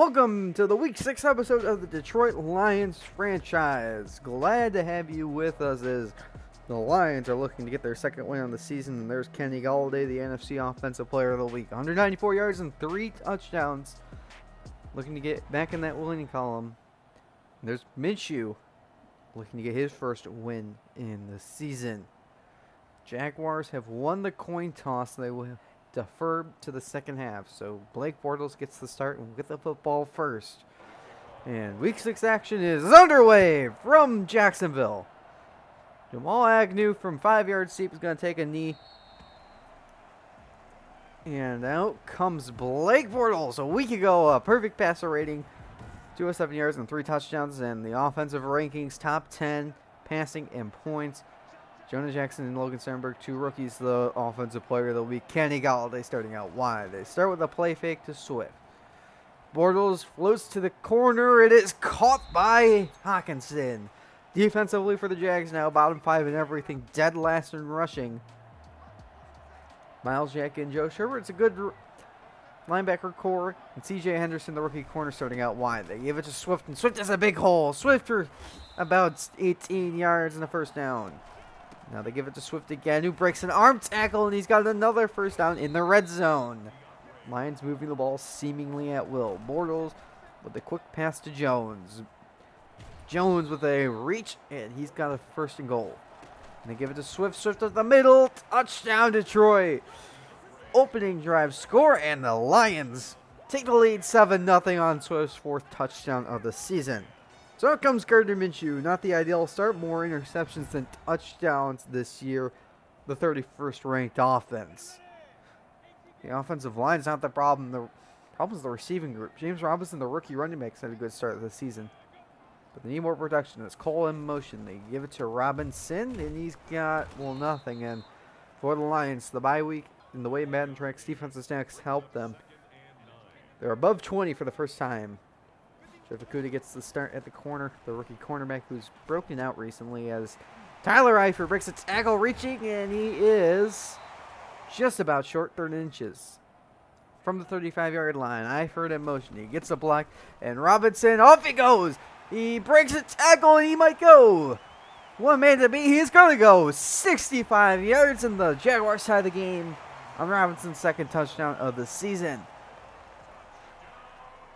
Welcome to the Week 6 episode of the Detroit Lions franchise. Glad to have you with us as the Lions are looking to get their second win on the season. And there's Kenny Golladay, the NFC Offensive Player of the Week. 194 yards and 3 touchdowns. Looking to get back in that winning column. And there's Minshew looking to get his first win in the season. Jaguars have won the coin toss. They will defer to the second half. So Blake Bortles gets the start and we'll get the football first. And Week 6 action is underway from Jacksonville. Jamal Agnew from 5 yards deep is going to take a knee. And out comes Blake Bortles. A week ago, a perfect passer rating. 207 yards and 3 touchdowns. And the offensive rankings, top 10 passing and points. Jonah Jackson and Logan Sternberg, 2 rookies, the offensive player of the week. Kenny Golladay starting out wide. They start with a play fake to Swift. Bortles floats to the corner. It is caught by Hawkinson. Defensively for the Jags now, bottom 5 in everything. Dead last in rushing. Miles Jack and Joe Sherwood. It's a good linebacker core. And C.J. Henderson, the rookie corner, starting out wide. They give it to Swift, and Swift has a big hole. Swift for about 18 yards and a first down. Now they give it to Swift again, who breaks an arm tackle, and he's got another first down in the red zone. Lions moving the ball seemingly at will. Bortles with a quick pass to Jones. Jones with a reach, and he's got a first and goal. And they give it to Swift. Swift at the middle. Touchdown, Detroit. Opening drive score, and the Lions take the lead 7-0 on Swift's 4th touchdown of the season. So out comes Gardner Minshew. Not the ideal start. More interceptions than touchdowns this year. The 31st ranked offense. The offensive line is not the problem. The problem is the receiving group. James Robinson, the rookie running back, had a good start of the season. But they need more production. It's Cole in motion. They give it to Robinson, and he's got, well, nothing. And for the Lions, the bye week and the way Madden tracks defensive stacks help them. They're above 20 for the first time. Jeff Okudah gets the start at the corner, the rookie cornerback who's broken out recently as Tyler Eifert breaks a tackle reaching, and he is just about short 3 inches from the 35-yard line. Eifert in motion. He gets a block, and Robinson, off he goes. He breaks a tackle, and he might go. One man to beat. He's going to go 65 yards in the Jaguars side of the game on Robinson's 2nd touchdown of the season.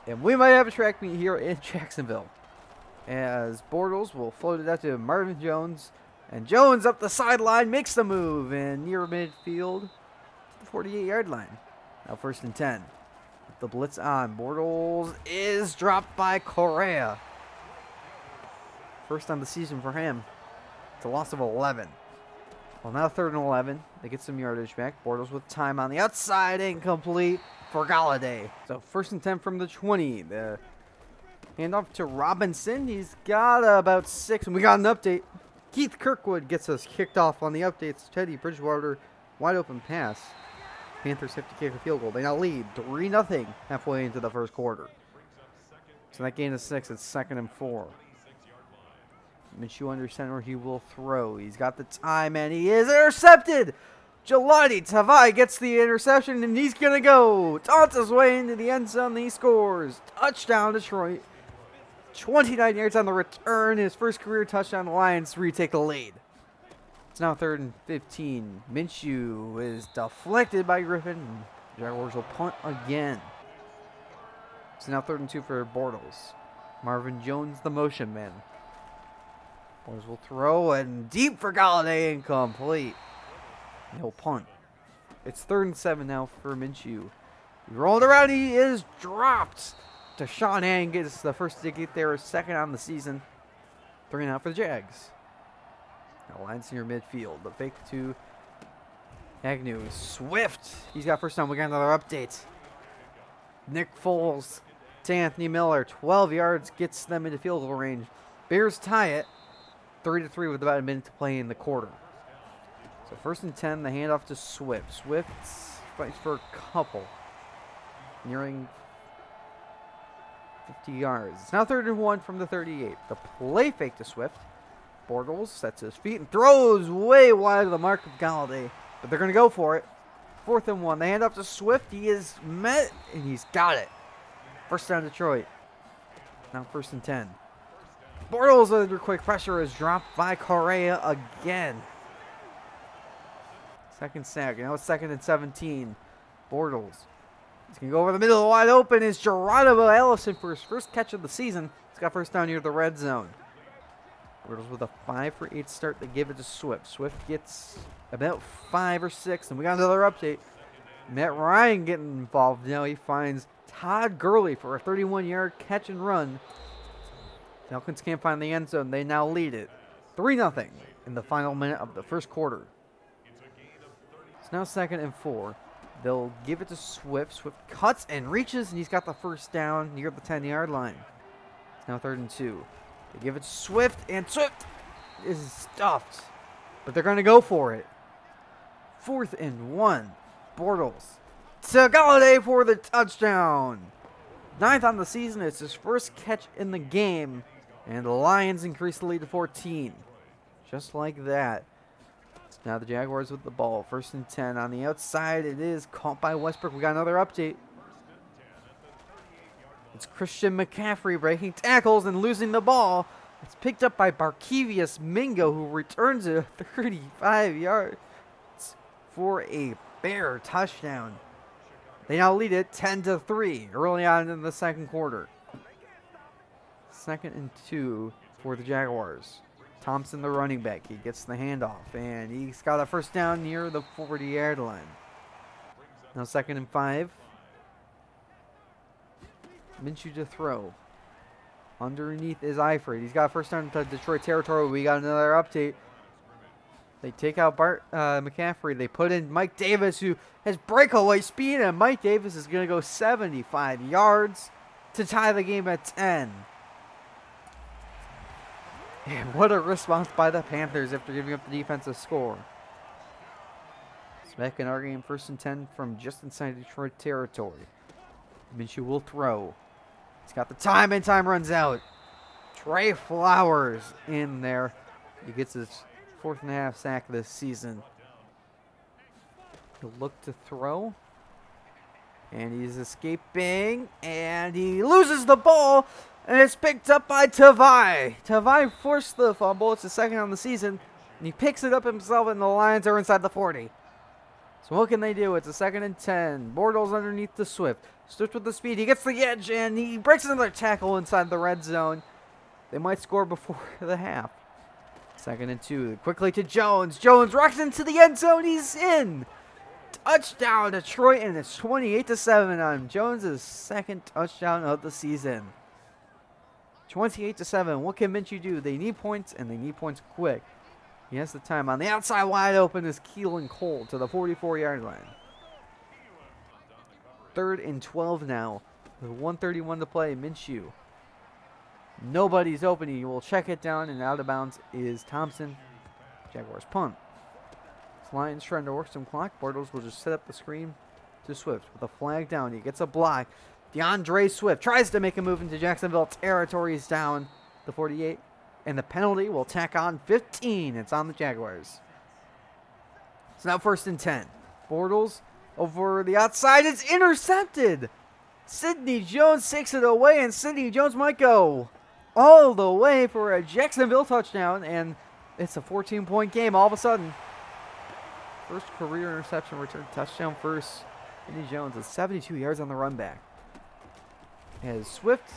And we might have a track meet here in Jacksonville, as Bortles will float it out to Marvin Jones. And Jones up the sideline makes the move, and near midfield to the 48-yard line. Now 1st and 10. With the blitz on, Bortles is dropped by Correa. First on the season for him. It's a loss of 11. Well, now 3rd and 11. They get some yardage back. Bortles with time on the outside, incomplete for Golladay. So 1st and 10 from the 20. The handoff to Robinson. He's got about 6, and we got an update. Keith Kirkwood gets us kicked off on the updates. Teddy Bridgewater, wide open pass. Panthers have to kick a field goal. They now lead 3-0 halfway into the first quarter. So that gain is 6. It's 2nd and 4. Minshew under center. He will throw. He's got the time, and he is intercepted. Jelani Tavai gets the interception, and he's going to go. Taunts his way into the end zone, and he scores. Touchdown, Detroit. 29 yards on the return. His first career touchdown. The Lions retake the lead. It's now 3rd and 15. Minshew is deflected by Griffin. Jaguars will punt again. It's now 3rd and 2 for Bortles. Marvin Jones, the motion man. Bortles will throw, and deep for Golladay, incomplete. He'll punt. It's 3rd and 7 now for Minshew. He rolled around. He is dropped. Deshaun Hand gets the first to get there, 2nd on the season. 3 and out for the Jags. Now Lions near midfield. The fake to Agnew. Swift. He's got first down. We got another update. Nick Foles to Anthony Miller. 12 yards gets them into field goal range. Bears tie it. 3-3 with about a minute to play in the quarter. So 1st and 10, the handoff to Swift. Swift fights for a couple. Nearing 50 yards. It's now 3rd and 1 from the 38. The play fake to Swift. Bortles sets his feet and throws way wide of the mark of Golladay. But they're going to go for it. 4th and 1. They hand off to Swift. He is met, and he's got it. First down, Detroit. Now 1st and 10. Bortles under quick pressure is dropped by Correa again. Second sack. Now it's 2nd and 17. Bortles. He's going to go over the middle. Wide open is Geronimo Allison for his first catch of the season. He's got first down near the red zone. Bortles with a 5 for 8 start. They give it to Swift. Swift gets about 5 or 6. And we got another update. Matt Ryan getting involved now. He finds Todd Gurley for a 31-yard catch and run. Falcons can't find the end zone. They now lead it 3-0 in the final minute of the first quarter. It's now 2nd and 4. They'll give it to Swift. Swift cuts and reaches, and he's got the first down near the 10-yard line. It's now 3rd and 2. They give it to Swift, and Swift is stuffed. But they're going to go for it. 4th and 1. Bortles to Galladay for the touchdown. 9th on the season. It's his first catch in the game. And the Lions increase the lead to 14. Just like that. It's now the Jaguars with the ball. 1st and 10 on the outside. It is caught by Westbrook. We got another update. It's Christian McCaffrey breaking tackles and losing the ball. It's picked up by Barkevius Mingo, who returns it 35 yards for a Bear touchdown. They now lead it 10-3 early on in the second quarter. 2nd and 2 for the Jaguars. Thompson, the running back, he gets the handoff, and he's got a first down near the 40-yard line. Now 2nd and 5. Minshew to throw. Underneath is Eifert. He's got a first down to Detroit territory. We got another update. They take out McCaffrey. They put in Mike Davis, who has breakaway speed, and Mike Davis is going to go 75 yards to tie the game at 10. And what a response by the Panthers after giving up the defensive score. It's back in our game, 1st and 10 from just inside Detroit territory. Minshew will throw. He's got the time, and time runs out. Trey Flowers in there. He gets his 4th and a half sack this season. He'll look to throw. And he's escaping. And he loses the ball. And it's picked up by Tavai. Tavai forced the fumble. It's the 2nd on the season. And he picks it up himself, and the Lions are inside the 40. So what can they do? It's a 2nd and 10. Bortles underneath the Swift. Swift with the speed. He gets the edge, and he breaks another tackle inside the red zone. They might score before the half. 2nd and 2. Quickly to Jones. Jones rocks into the end zone. He's in. Touchdown, Detroit, and it's 28-7 on Jones' 2nd touchdown of the season. 28-7. What can Minshew do? They need points, and they need points quick. He has the time. On the outside, wide open is Keelan Cole to the 44-yard line. 3rd and 12 now. With 1:31 to play, Minshew. Nobody's open. He will check it down, and out of bounds is Thompson. Jaguars punt. Lions trying to work some clock. Bortles will just set up the screen to Swift with a flag down. He gets a block. DeAndre Swift tries to make a move into Jacksonville territory. He's down the 48. And the penalty will tack on 15. It's on the Jaguars. It's now 1st and 10. Bortles over the outside. It's intercepted. Sidney Jones takes it away, and Sidney Jones might go all the way for a Jacksonville touchdown. And it's a 14-point game all of a sudden. First career interception return touchdown first. Sidney Jones with 72 yards on the run back. As Swift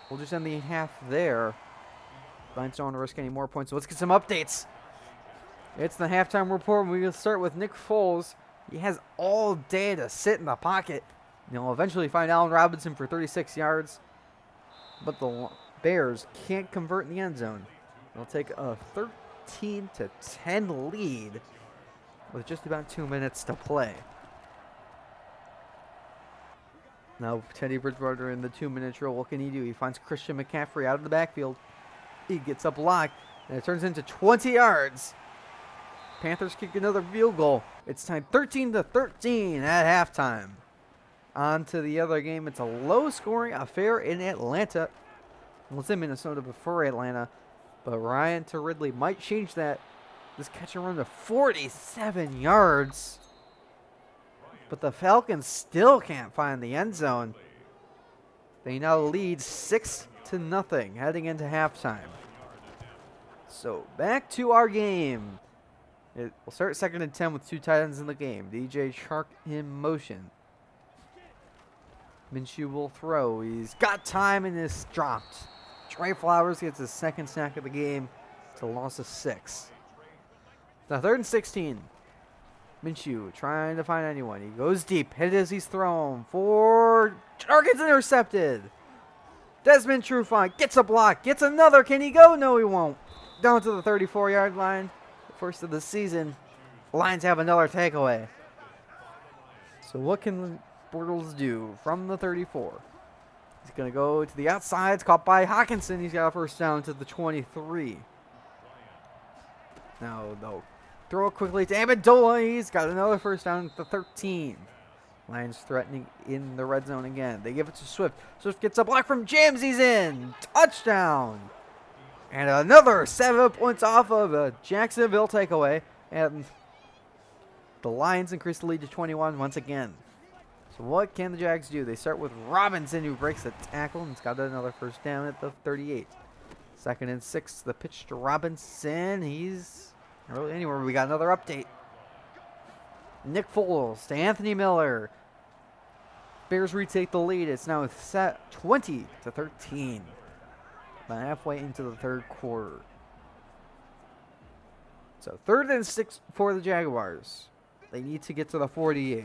will just end the half there. Lions don't want to risk any more points. So let's get some updates. It's the halftime report. We're going to start with Nick Foles. He has all day to sit in the pocket. He'll eventually find Allen Robinson for 36 yards. But the Bears can't convert in the end zone. They'll take a 13-10 lead with just about 2 minutes to play. Now Teddy Bridgewater in the 2-minute drill. What can he do? He finds Christian McCaffrey out of the backfield. He gets a block, and it turns into 20 yards. Panthers kick another field goal. It's tied 13-13 at halftime. On to the other game. It's a low-scoring affair in Atlanta. Well, it's in Minnesota before Atlanta, but Ryan to Ridley might change that. This catch and run to 47 yards. But the Falcons still can't find the end zone. They now lead 6-0 heading into halftime. So back to our game. We'll start 2nd and 10 with 2 tight ends in the game. DJ Chark in motion. Minshew will throw. He's got time and is dropped. Trey Flowers gets his 2nd sack of the game. It's a loss of 6. Now 3rd and 16. Minshew trying to find anyone. He goes deep. Hit as he's thrown. For Chark gets intercepted. Desmond Trufant gets a block. Gets another. Can he go? No, he won't. Down to the 34-yard line. First of the season. Lions have another takeaway. So what can Bortles do from the 34? He's going to go to the outside. It's caught by Hawkinson. He's got a first down to the 23. Now they'll throw it quickly to Amendola. He's got another first down at the 13. Lions threatening in the red zone again. They give it to Swift. Swift gets a block from James. He's in. Touchdown. And another 7 points off of a Jacksonville takeaway. And the Lions increase the lead to 21 once again. So what can the Jags do? They start with Robinson, who breaks a tackle and has got another first down at the 38. 2nd and 6. The pitch to Robinson. He's not really anywhere. We got another update. Nick Foles to Anthony Miller. Bears retake the lead. It's now set 20-13. About halfway into the 3rd quarter. So 3rd and 6 for the Jaguars. They need to get to the 48.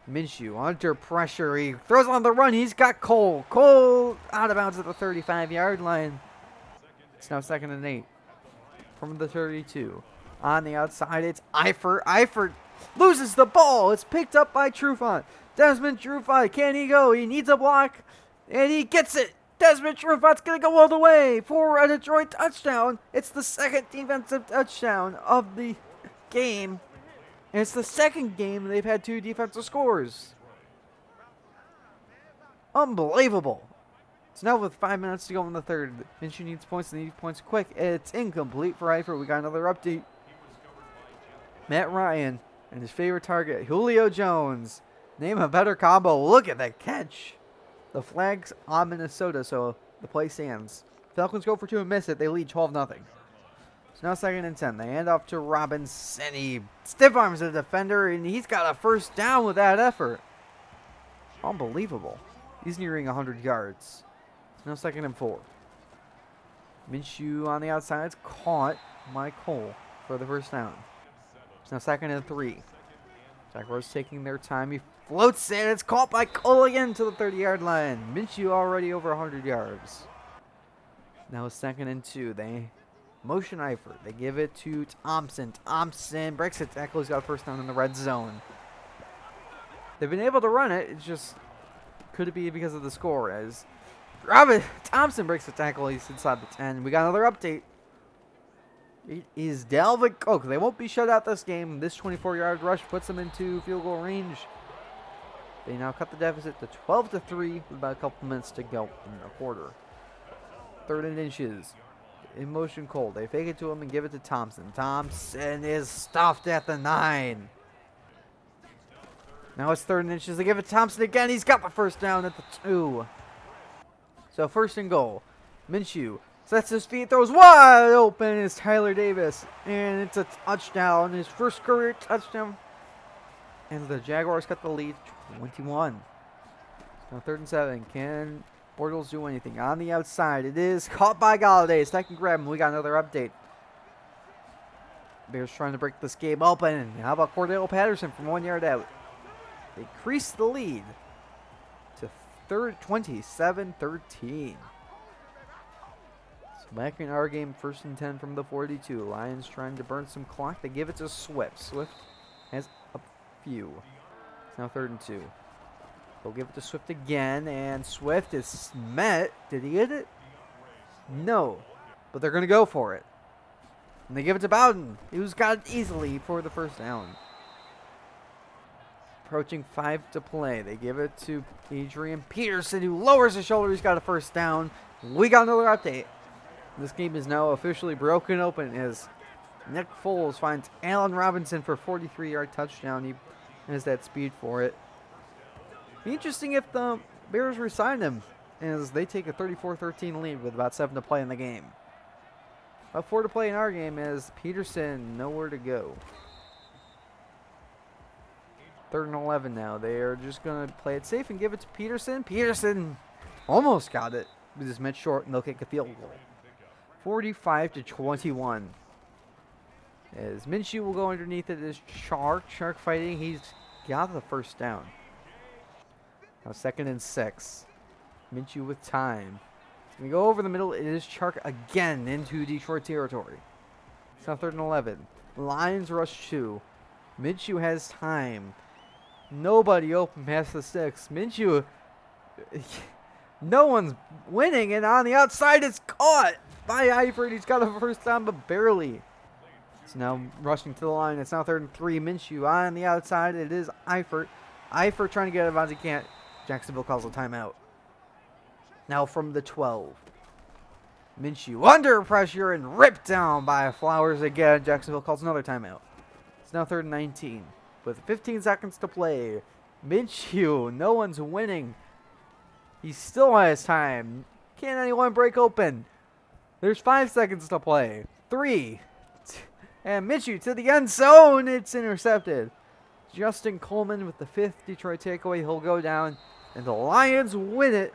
Minshew under pressure. He throws on the run. He's got Cole. Cole out of bounds at the 35-yard line. It's now 2nd and 8 from the 32. On the outside, it's Eifert. Eifert loses the ball. It's picked up by Trufant. Desmond Trufant, can he go? He needs a block, and he gets it. Desmond Trufant's going to go all the way for a Detroit touchdown. It's the 2nd defensive touchdown of the game. And it's the 2nd game they've had 2 defensive scores. Unbelievable. So now with 5 minutes to go in the 3rd, Minshew needs points and needs points quick. It's incomplete for Eifert. We got another update. Matt Ryan and his favorite target, Julio Jones. Name a better combo. Look at that catch. The flag's on Minnesota, so the play stands. Falcons go for 2 and miss it. They lead 12-0. So now 2nd and 10. They hand off to Robinson. He stiff arms the defender, and he's got a first down with that effort. Unbelievable. He's nearing 100 yards. So now 2nd and 4. Minshew on the outside. It's caught by Cole for the first down. So now 2nd and 3. Jaguars taking their time. He floats it. It's caught by Cole again to the 30-yard line. Minshew already over 100 yards. Now 2nd and 2. They motion Eifert. They give it to Thompson. Thompson breaks a tackle. He's got a first down in the red zone. They've been able to run it. It's just, could it be because of the score? As Thompson breaks a tackle. He's inside the 10. We got another update. It is Dalvin Cook. They won't be shut out this game. This 24-yard rush puts them into field goal range. They now cut the deficit to 12-3 with about a couple minutes to go in the quarter. 3rd and inches. In motion Cole. They fake it to him and give it to Thompson. Thompson is stuffed at the 9. Now it's 3rd and inches. They give it to Thompson again. He's got the first down at the 2. So 1st and goal. Minshew sets his feet, throws wide open. It's Tyler Davis. And it's a touchdown. His first career touchdown. And the Jaguars got the lead 21. Now 3rd and 7. Can Bortles do anything? On the outside, it is caught by Galladay. 2nd grab, and we got another update. Bears trying to break this game open. How about Cordell Patterson from 1 yard out? They increase the lead to 27-13. So back in our game, 1st and 10 from the 42. Lions trying to burn some clock. They give it to Swift. Swift has a few. It's now 3rd and 2. They'll give it to Swift again, and Swift is met. Did he hit it? No. But they're going to go for it. And they give it to Bowden, who's got it easily for the first down. Approaching 5 to play. They give it to Adrian Peterson, who lowers his shoulder. He's got a first down. We got another update. This game is now officially broken open as Nick Foles finds Allen Robinson for a 43-yard touchdown. He has that speed for it. Be interesting if the Bears resign him. as they take a 34-13 lead with about 7 to play in the game. About 4 to play in our game as Peterson nowhere to go. 3rd and 11 now. They are just going to play it safe and give it to Peterson. Peterson almost got it. But just meant short, and they'll kick a field goal. 45-21. As Minshew will go underneath it as Shark fighting. He's got the first down. Now 2nd and 6. Minshew with time. He's going to go over the middle. It is Chark again into Detroit territory. It's now 3rd and 11. Lions rush 2. Minshew has time. Nobody open past the sticks. Minshew, no one's winning, and on the outside it's caught by Eifert. He's got a first down, but barely. So now rushing to the line. It's now 3rd and 3. Minshew on the outside. It is Eifert. Eifert trying to get out of bounds. He can't. Jacksonville calls a timeout. Now from the 12. Minshew under pressure and ripped down by Flowers again. Jacksonville calls another timeout. It's now 3rd and 19. With 15 seconds to play. Minshew, no one's winning. He still has time. Can't anyone break open? There's 5 seconds to play. 3. And Minshew to the end zone. It's intercepted. Justin Coleman with the 5th Detroit takeaway. He'll go down. And the Lions win it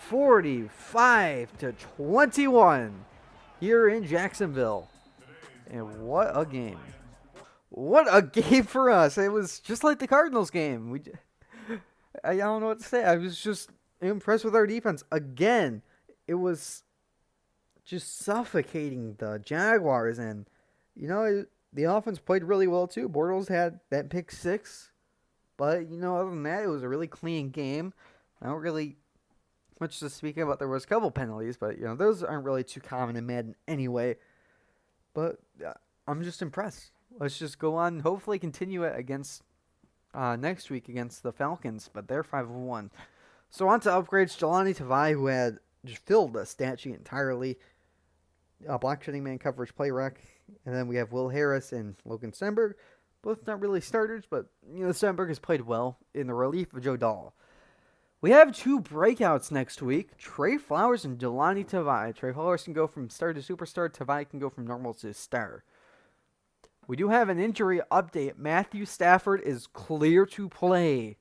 45-21 here in Jacksonville. And what a game. What a game for us. It was just like the Cardinals game. I don't know what to say. I was just impressed with our defense. Again, it was just suffocating the Jaguars. And, you know, the offense played really well, too. Bortles had that pick 6. But, you know, other than that, it was a really clean game. I don't really much to speak about. There was a couple penalties, but, you know, those aren't really too common in Madden anyway. But I'm just impressed. Let's just go on. Hopefully continue it against next week against the Falcons, but they're 5-1. So on to upgrades. Jelani Tavai, who had just filled the stat sheet entirely. Block shedding man coverage play rec. And then we have Will Harris and Logan Stenberg. Both not really starters, but you know Stenberg has played well in the relief of Joe Dahl. We have 2 breakouts next week. Trey Flowers and Jelani Tavai. Trey Flowers can go from star to superstar. Tavai can go from normal to star. We do have an injury update. Matthew Stafford is clear to play.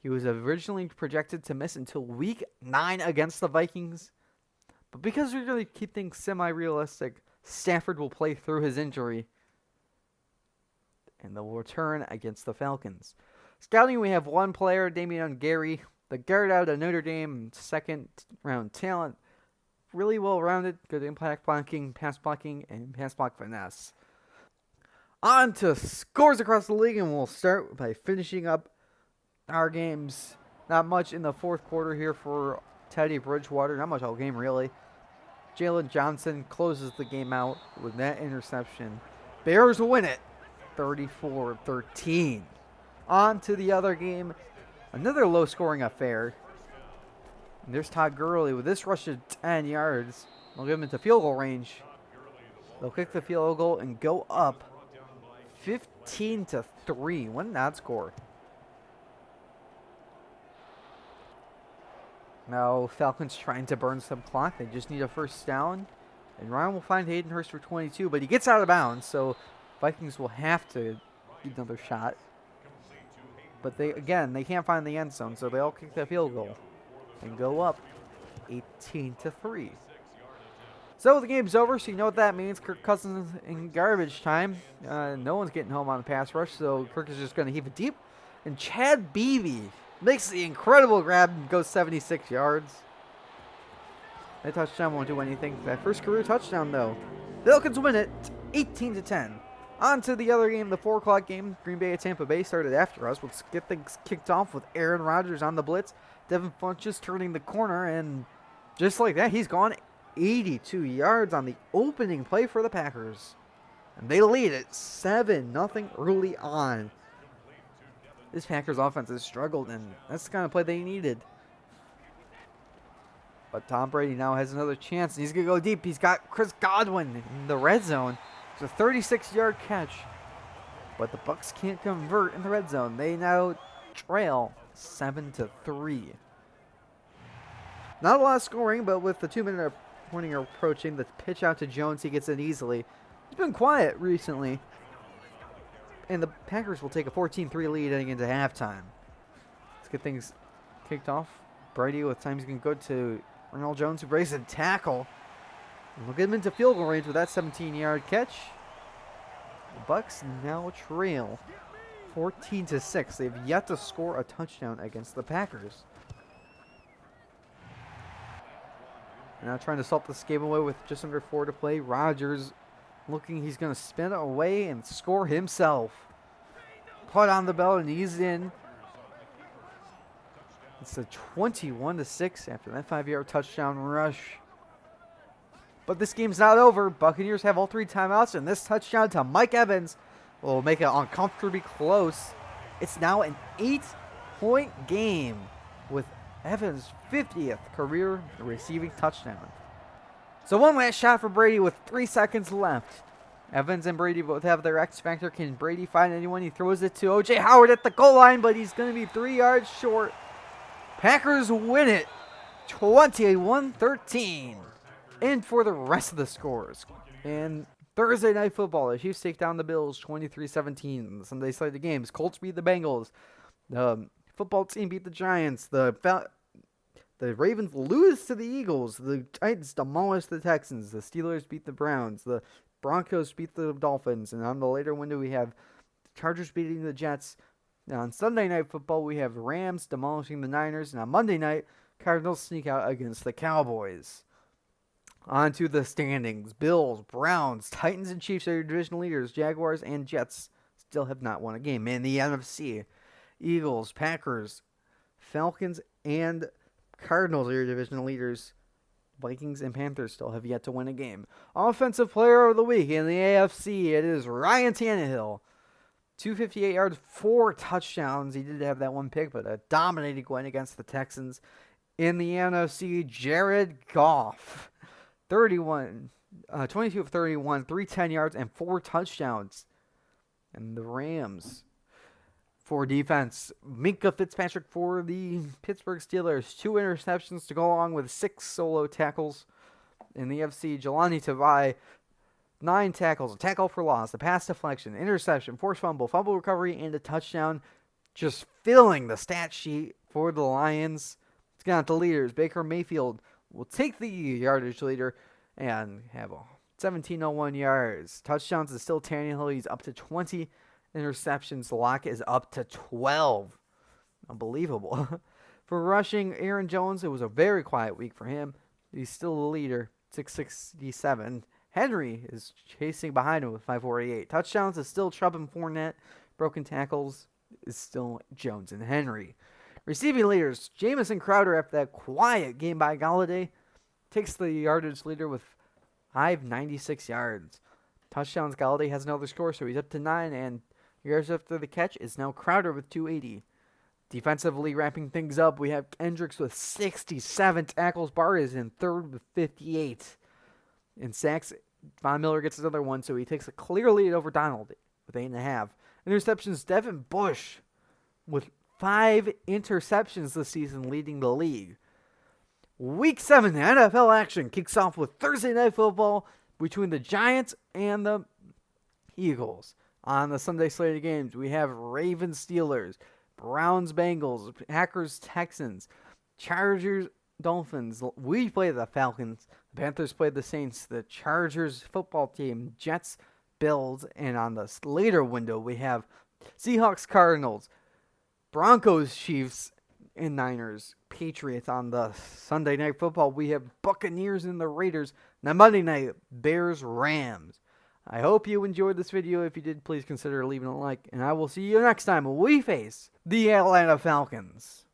He was originally projected to miss until week 9 against the Vikings. But because we're going to keep things semi-realistic, Stafford will play through his injury. And they'll return against the Falcons. Scouting, we have 1 player, Damian Gary, the guard out of Notre Dame, 2nd-round talent. Really well-rounded, good impact blocking, pass blocking, and pass block finesse. On to scores across the league, and we'll start by finishing up our games. Not much in the 4th quarter here for Teddy Bridgewater. Not much all game, really. Jalen Johnson closes the game out with that interception. Bears win it, 34-13. On to the other game. Another low-scoring affair. And there's Todd Gurley with this rush of 10 yards. They'll get him into field goal range. They'll kick the field goal and go up 15-3. What an odd score. Now Falcons trying to burn some clock. They just need a first down. And Ryan will find Hayden Hurst for 22, but he gets out of bounds, so Vikings will have to get another shot. But they can't find the end zone, so they all kick that field goal and go up 18-3. So the game's over, so you know what that means. Kirk Cousins in garbage time. No one's getting home on the pass rush, so Kirk is just going to heave it deep. And Chad Beebe makes the incredible grab and goes 76 yards. That touchdown won't do anything. That first career touchdown, though. Falcons win it 18-10. On to the other game, the 4 o'clock game. Green Bay at Tampa Bay started after us. Let's get things kicked off with Aaron Rodgers on the blitz. Devin Funchess turning the corner, and just like that, he's gone 82 yards on the opening play for the Packers. And they lead it 7-0 early on. This Packers offense has struggled, and that's the kind of play they needed. But Tom Brady now has another chance, and he's going to go deep. He's got Chris Godwin in the red zone. It's a 36-yard catch. But the Bucs can't convert in the red zone. They now trail 7-3. Not a lot of scoring, but with the 2-minute warning approaching, the pitch out to Jones, he gets it easily. He's been quiet recently. And the Packers will take a 14-3 lead heading into halftime. Let's get things kicked off. Brady with times can go to Ronald Jones, who breaks a tackle. And we'll get him into field goal range with that 17-yard catch. The Bucks now trail 14-6. They've yet to score a touchdown against the Packers. Now trying to salt this game away with just under 4 to play. Rodgers looking, he's going to spin it away and score himself. Put on the bell and he's in. It's a 21-6 after that 5-yard touchdown rush. But this game's not over. Buccaneers have all 3 timeouts, and this touchdown to Mike Evans will make it uncomfortably close. It's now an 8-point game with Evans' 50th career receiving touchdown. So one last shot for Brady with 3 seconds left. Evans and Brady both have their X factor. Can Brady find anyone? He throws it to O.J. Howard at the goal line, but he's going to be 3 yards short. Packers win it 21-13. And for the rest of the scores. And Thursday Night Football, the Chiefs take down the Bills 23-17. The Sunday slate of games, Colts beat the Bengals. The football team beat the Giants. The Ravens lose to the Eagles. The Titans demolish the Texans. The Steelers beat the Browns. The Broncos beat the Dolphins. And on the later window, we have the Chargers beating the Jets. Now on Sunday Night Football, we have Rams demolishing the Niners. And on Monday night, Cardinals sneak out against the Cowboys. On to the standings. Bills, Browns, Titans, and Chiefs are your division leaders. Jaguars and Jets still have not won a game. In the NFC, Eagles, Packers, Falcons, and Cardinals are your division leaders. Vikings and Panthers still have yet to win a game. Offensive player of the week in the AFC, it is Ryan Tannehill. 258 yards, 4 touchdowns. He did have that one pick, but a dominating win against the Texans. In the NFC, Jared Goff. 22 of 31, 310 yards, and 4 touchdowns. And the Rams for defense. Minkah Fitzpatrick for the Pittsburgh Steelers. 2 interceptions to go along with 6 solo tackles. In the FC, Jelani Tavai, 9 tackles, a tackle for loss, a pass deflection, interception, forced fumble, fumble recovery, and a touchdown. Just filling the stat sheet for the Lions. Let's get on to the leaders. Baker Mayfield will take the yardage leader and have 1701 yards. Touchdowns is still Tannehill. He's up to 20 interceptions. Lock is up to 12. Unbelievable. For rushing, Aaron Jones, it was a very quiet week for him. He's still the leader, 667. Henry is chasing behind him with 548. Touchdowns is still Chubb and Fournette. Broken tackles is still Jones and Henry. Receiving leaders, Jamison Crowder, after that quiet game by Galladay, takes the yardage leader with 596 yards. Touchdowns, Galladay has another score, so he's up to 9, and yards after the catch is now Crowder with 280. Defensively wrapping things up, we have Kendricks with 67 tackles. Barr is in third with 58. In sacks, Von Miller gets another one, so he takes a clear lead over Donald with 8.5. Interceptions, Devin Bush with 5 interceptions this season, leading the league. Week 7 NFL action kicks off with Thursday Night Football between the Giants and the Eagles. On the Sunday slate of games, we have Ravens Steelers, Browns Bengals, Packers Texans, Chargers Dolphins. We play the Falcons. The Panthers play the Saints. The Chargers football team, Jets, Bills. And on the later window, we have Seahawks Cardinals, Broncos, Chiefs, and Niners, Patriots. On the Sunday Night Football, we have Buccaneers and the Raiders. Now Monday night, Bears, Rams. I hope you enjoyed this video. If you did, please consider leaving a like. And I will see you next time when we face the Atlanta Falcons.